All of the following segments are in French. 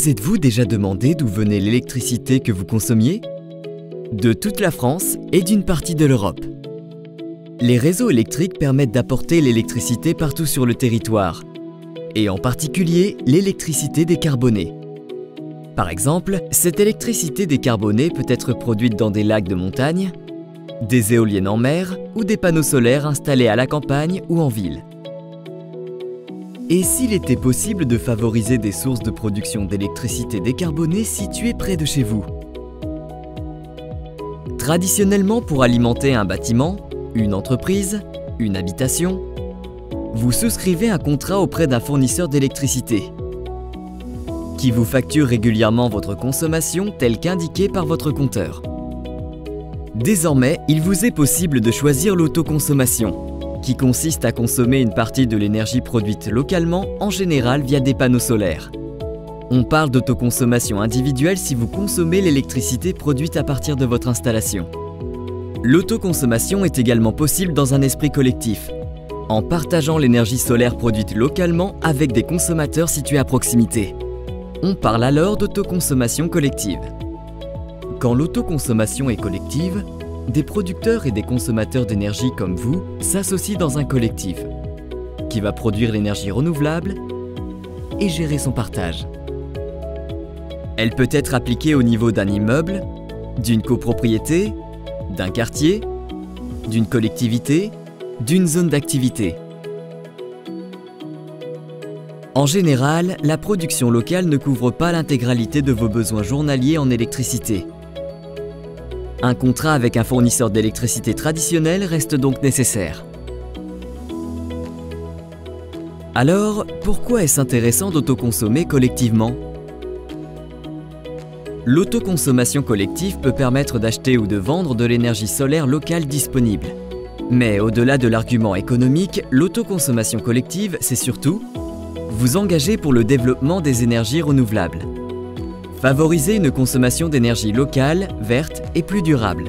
Vous êtes-vous déjà demandé d'où venait l'électricité que vous consommiez? De toute la France et d'une partie de l'Europe. Les réseaux électriques permettent d'apporter l'électricité partout sur le territoire, et en particulier l'électricité décarbonée. Par exemple, cette électricité décarbonée peut être produite dans des lacs de montagne, des éoliennes en mer ou des panneaux solaires installés à la campagne ou en ville. Et s'il était possible de favoriser des sources de production d'électricité décarbonée situées près de chez vous? Traditionnellement, pour alimenter un bâtiment, une entreprise, une habitation, vous souscrivez un contrat auprès d'un fournisseur d'électricité qui vous facture régulièrement votre consommation telle qu'indiquée par votre compteur. Désormais, il vous est possible de choisir l'autoconsommation, qui consiste à consommer une partie de l'énergie produite localement, en général via des panneaux solaires. On parle d'autoconsommation individuelle si vous consommez l'électricité produite à partir de votre installation. L'autoconsommation est également possible dans un esprit collectif, en partageant l'énergie solaire produite localement avec des consommateurs situés à proximité. On parle alors d'autoconsommation collective. Quand l'autoconsommation est collective, des producteurs et des consommateurs d'énergie comme vous s'associent dans un collectif qui va produire l'énergie renouvelable et gérer son partage. Elle peut être appliquée au niveau d'un immeuble, d'une copropriété, d'un quartier, d'une collectivité, d'une zone d'activité. En général, la production locale ne couvre pas l'intégralité de vos besoins journaliers en électricité. Un contrat avec un fournisseur d'électricité traditionnel reste donc nécessaire. Alors, pourquoi est-ce intéressant d'autoconsommer collectivement? L'autoconsommation collective peut permettre d'acheter ou de vendre de l'énergie solaire locale disponible. Mais au-delà de l'argument économique, l'autoconsommation collective, c'est surtout vous engager pour le développement des énergies renouvelables. Favoriser une consommation d'énergie locale, verte et plus durable.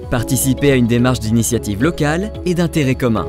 Participer à une démarche d'initiative locale et d'intérêt commun.